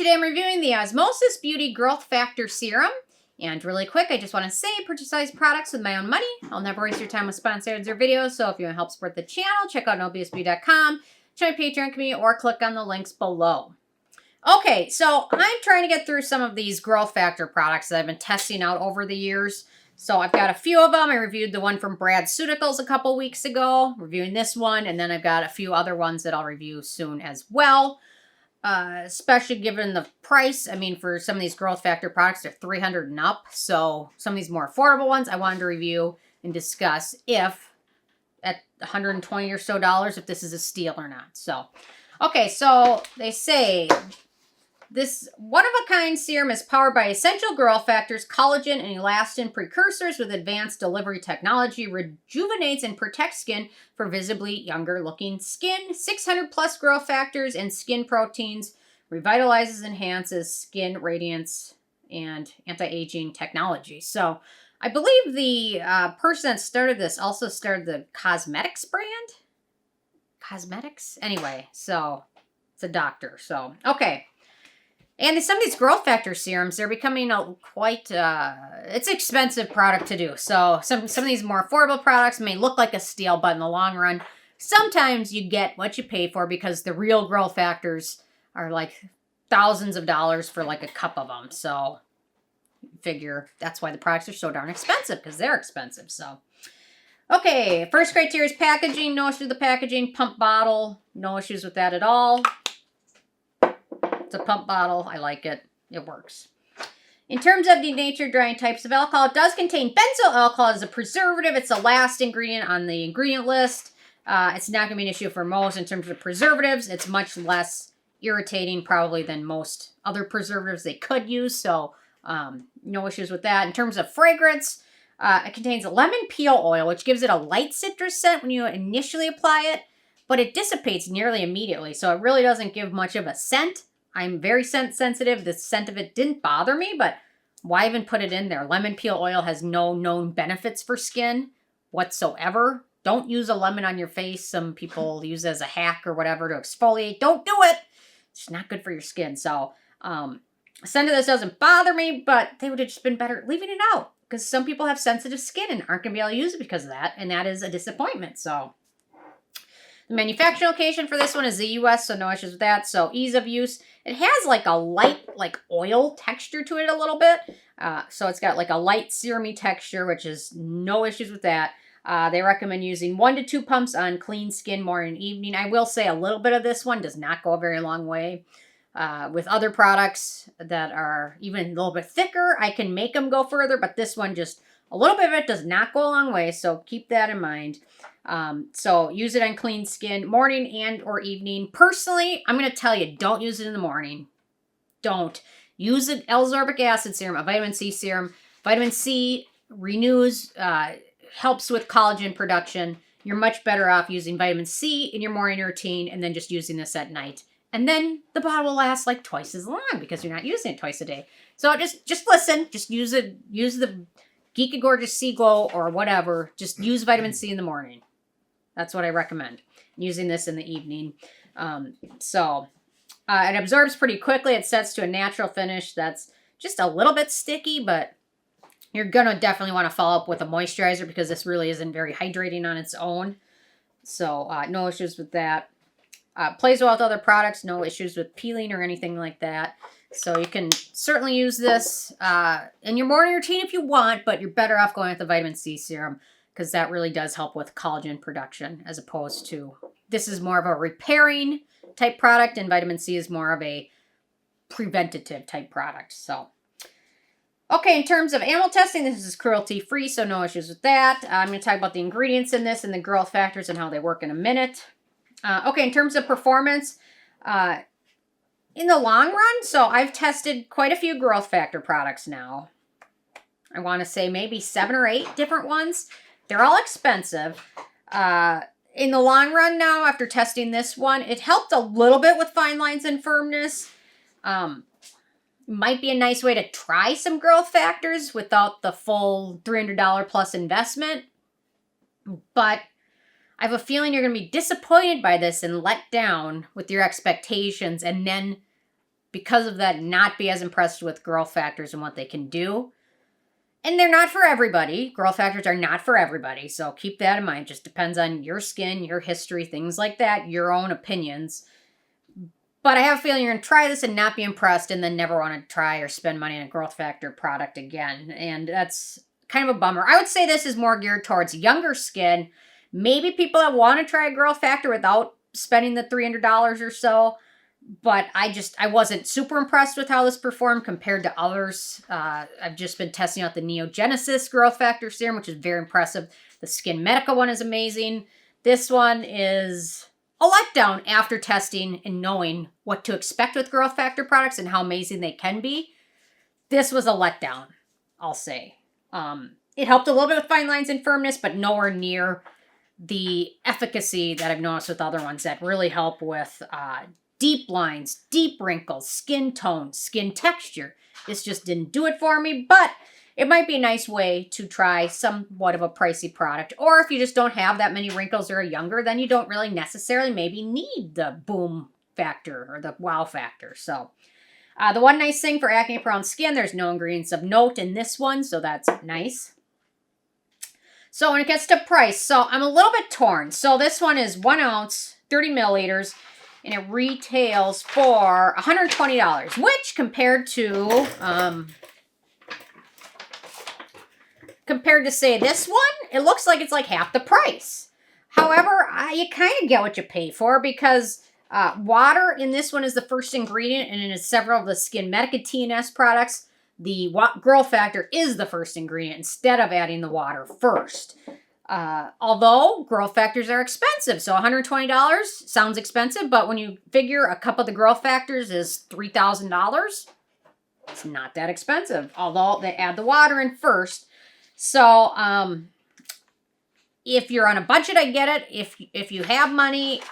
today I'm reviewing the Osmosis Beauty Growth Factor Serum. And really quick, I just want to say, purchase these products with my own money. I'll never waste your time with sponsored ads or videos, so if you want to help support the channel, check out nobsb.com, join my Patreon community, or click on the links below. Okay, so I'm trying to get through some of these growth factor products that I've been testing out over the years. So I've got a few of them. I reviewed the one from Bradceuticals a couple weeks ago, reviewing this one, and then I've got a few other ones that I'll review soon as well. Especially given the price. I mean, for some of these growth factor products, they're $300 and up. So some of these more affordable ones I wanted to review and discuss if at $120 or so, if this is a steal or not. So, okay, so they say this one-of-a-kind serum is powered by essential growth factors, collagen, and elastin precursors with advanced delivery technology, rejuvenates and protects skin for visibly younger-looking skin. 600-plus growth factors and skin proteins, revitalizes, enhances skin radiance, and anti-aging technology. So I believe the person that started this also started the cosmetics brand? Cosmetics? Anyway, so it's a doctor. So, okay. And some of these growth factor serums, they're becoming quite, it's an expensive product to do. So some of these more affordable products may look like a steal, but in the long run, sometimes you get what you pay for because the real growth factors are like thousands of dollars for like a cup of them. So figure that's why the products are so darn expensive, because they're expensive. So, okay, first criteria is packaging. No issues with the packaging. Pump bottle, no issues with that at all. It's a pump bottle. I like it. It works. In terms of the nature drying types of alcohol, it does contain benzyl alcohol as a preservative. It's the last ingredient on the ingredient list. It's not going to be an issue for most in terms of preservatives. It's much less irritating probably than most other preservatives they could use. So no issues with that. In terms of fragrance, it contains lemon peel oil, which gives it a light citrus scent when you initially apply it, but it dissipates nearly immediately. So it really doesn't give much of a scent. I'm very scent sensitive. The scent of it didn't bother me, but why even put it in there? Lemon peel oil has no known benefits for skin whatsoever. Don't use a lemon on your face. Some people use it as a hack or whatever to exfoliate. Don't do it. It's not good for your skin. So, scent of this doesn't bother me, but they would have just been better leaving it out because some people have sensitive skin and aren't going to be able to use it because of that, and that is a disappointment. So, the manufacturing location for this one is the U.S., so no issues with that. So ease of use. It has like a light, like oil texture to it a little bit. So it's got like a light serumy texture, which is no issues with that. They recommend using 1 to 2 pumps on clean skin morning and evening. I will say a little bit of this one does not go a very long way. With other products that are even a little bit thicker, I can make them go further, but this one just a little bit of it does not go a long way, so keep that in mind. So use it on clean skin, morning and or evening. Personally, I'm going to tell you, don't use it in the morning. Don't. Use an L-ascorbic acid serum, a vitamin C serum. Vitamin C renews, helps with collagen production. You're much better off using vitamin C in your morning routine and then just using this at night. And then the bottle will last like twice as long because you're not using it twice a day. So just listen. Just use it. Use the Geek and Gorgeous Sea Glow or whatever. Just use vitamin C in the morning. That's what I recommend. Using this in the evening. It absorbs pretty quickly. It sets to a natural finish that's just a little bit sticky, but you're going to definitely want to follow up with a moisturizer because this really isn't very hydrating on its own. So no issues with that. Plays well with other products. No issues with peeling or anything like that. So you can certainly use this in your morning routine if you want, but you're better off going with the vitamin C serum because that really does help with collagen production as opposed to, this is more of a repairing type product and vitamin C is more of a preventative type product. So, okay, in terms of animal testing, this is cruelty-free, so no issues with that. I'm going to talk about the ingredients in this and the growth factors and how they work in a minute. Okay, in terms of performance, in the long run, so I've tested quite a few growth factor products now. I want to say maybe 7 or 8 different ones. They're all expensive. In the long run now, after testing this one, it helped a little bit with fine lines and firmness. Might be a nice way to try some growth factors without the full $300 plus investment. But I have a feeling you're going to be disappointed by this and let down with your expectations and then because of that, not be as impressed with growth factors and what they can do. And they're not for everybody. Growth factors are not for everybody. So keep that in mind. It just depends on your skin, your history, things like that, your own opinions. But I have a feeling you're going to try this and not be impressed and then never want to try or spend money on a growth factor product again. And that's kind of a bummer. I would say this is more geared towards younger skin. Maybe people that want to try a growth factor without spending the $300 or so. But I wasn't super impressed with how this performed compared to others. I've just been testing out the Neogenesis growth factor serum, which is very impressive. The SkinMedica one is amazing. This one is a letdown after testing and knowing what to expect with growth factor products and how amazing they can be. This was a letdown, I'll say. It helped a little bit with fine lines and firmness, but nowhere near the efficacy that I've noticed with other ones that really help with deep lines, deep wrinkles, skin tone, skin texture. This just didn't do it for me, but it might be a nice way to try somewhat of a pricey product. Or if you just don't have that many wrinkles or are younger, then you don't really necessarily maybe need the boom factor or the wow factor. So the one nice thing for acne prone skin, there's no ingredients of note in this one, so that's nice. So when it gets to price, so I'm a little bit torn. So this one is 1 ounce, 30 milliliters, and it retails for $120, which compared to say this one, it looks like it's like half the price. However, you kind of get what you pay for because water in this one is the first ingredient, and in several of the SkinMedica TNS products, the growth factor is the first ingredient instead of adding the water first. Although growth factors are expensive, so $120 sounds expensive, but when you figure a cup of the growth factors is $3,000, it's not that expensive, although they add the water in first. So if you're on a budget, I get it. If you have money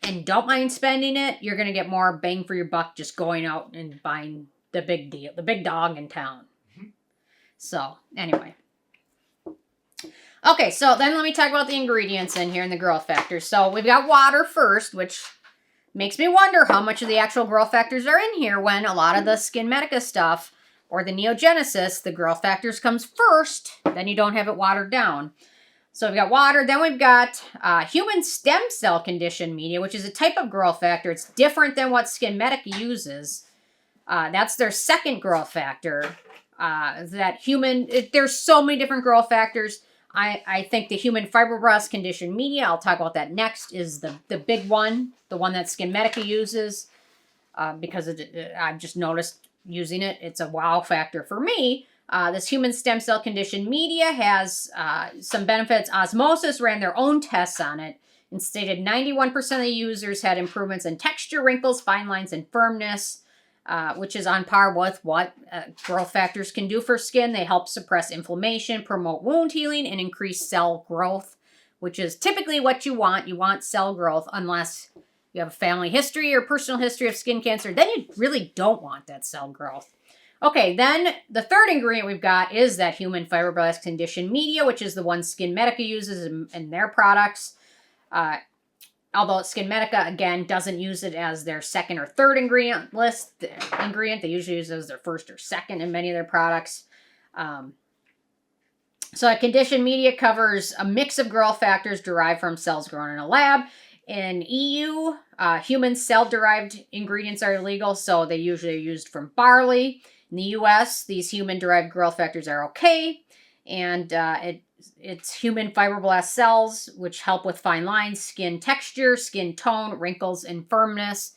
and don't mind spending it, you're going to get more bang for your buck just going out and buying the big deal, the big dog in town. So anyway. Okay, so then let me talk about the ingredients in here and the growth factors. So we've got water first, which makes me wonder how much of the actual growth factors are in here when a lot of the SkinMedica stuff or the Neogenesis, the growth factors comes first, then you don't have it watered down. So we've got water, then we've got human stem cell conditioned media, which is a type of growth factor. It's different than what SkinMedica uses. That's their second growth factor. There's so many different growth factors. I think the human fibroblast conditioned media, I'll talk about that next, is the big one, the one that SkinMedica uses, because I've just noticed using it. It's a wow factor for me. This human stem cell conditioned media has some benefits. Osmosis ran their own tests on it and stated 91% of the users had improvements in texture, wrinkles, fine lines, and firmness. Which is on par with what growth factors can do for skin. They help suppress inflammation, promote wound healing, and increase cell growth, which is typically what you want. You want cell growth unless you have a family history or personal history of skin cancer. Then you really don't want that cell growth. Okay, then the third ingredient we've got is that human fibroblast conditioned media, which is the one SkinMedica uses in their products. Although SkinMedica, again, doesn't use it as their second or third ingredient. They usually use it as their first or second in many of their products. So a conditioned media covers a mix of growth factors derived from cells grown in a lab. In EU, human cell-derived ingredients are illegal, so they usually are used from barley. In the US, these human-derived growth factors are okay, and it's human fibroblast cells, which help with fine lines, skin texture, skin tone, wrinkles, and firmness.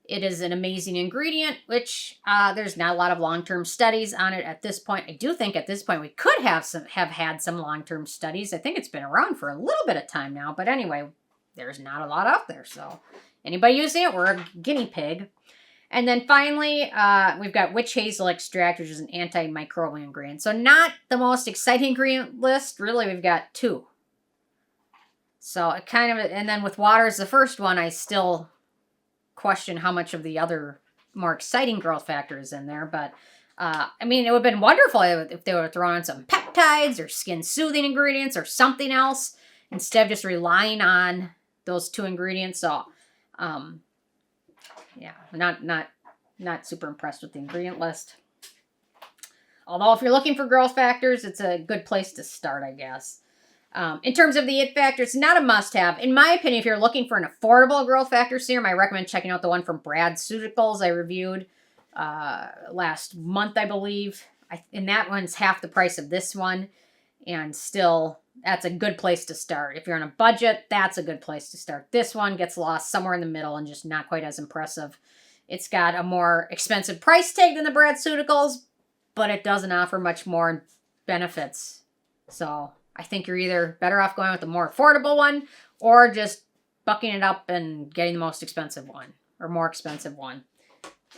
It is an amazing ingredient, which there's not a lot of long-term studies on it at this point. I do think at this point we could have had some long-term studies. I think it's been around for a little bit of time now, but anyway, there's not a lot out there. So anybody using it, we're a guinea pig. And then finally, we've got witch hazel extract, which is an antimicrobial ingredient. So not the most exciting ingredient list. Really, we've got 2. So it kind of, and then with water as the first one, I still question how much of the other more exciting growth factor is in there. But, I mean, it would have been wonderful if they would have thrown in some peptides or skin soothing ingredients or something else instead of just relying on those 2 ingredients. So, yeah, not not super impressed with the ingredient list. Although if you're looking for growth factors, it's a good place to start, I guess. In terms of the it factor, it's not a must-have. In my opinion, if you're looking for an affordable growth factor serum, I recommend checking out the one from Bradceuticals I reviewed last month, I believe. And that one's half the price of this one. And still, that's a good place to start. If you're on a budget, that's a good place to start. This one gets lost somewhere in the middle and just not quite as impressive. It's got a more expensive price tag than the Bradceuticals, but it doesn't offer much more benefits. So I think you're either better off going with the more affordable one or just bucking it up and getting the most expensive one or more expensive one.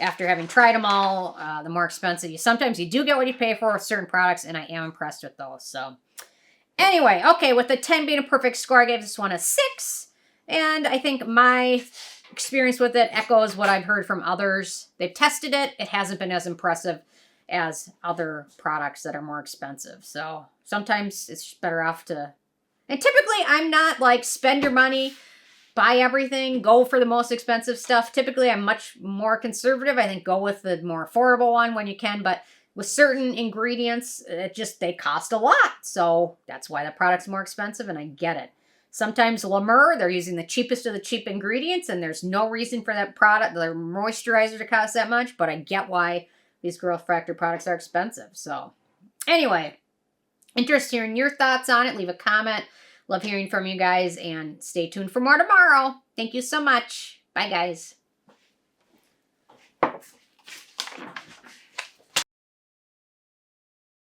After having tried them all, the more expensive, sometimes you do get what you pay for with certain products, and I am impressed with those. So anyway, okay, with the 10 being a perfect score, I gave this one a 6. And I think my experience with it echoes what I've heard from others. They've tested it. It hasn't been as impressive as other products that are more expensive. So sometimes it's just better off to... And typically, I'm not like spend your money, buy everything, go for the most expensive stuff. Typically, I'm much more conservative. I think go with the more affordable one when you can. But with certain ingredients, they cost a lot. So that's why the product's more expensive, and I get it. Sometimes Lemur, they're using the cheapest of the cheap ingredients, and there's no reason for that product, their moisturizer, to cost that much. But I get why these growth factor products are expensive. So anyway, interested in hearing your thoughts on it. Leave a comment. Love hearing from you guys, and stay tuned for more tomorrow. Thank you so much. Bye, guys.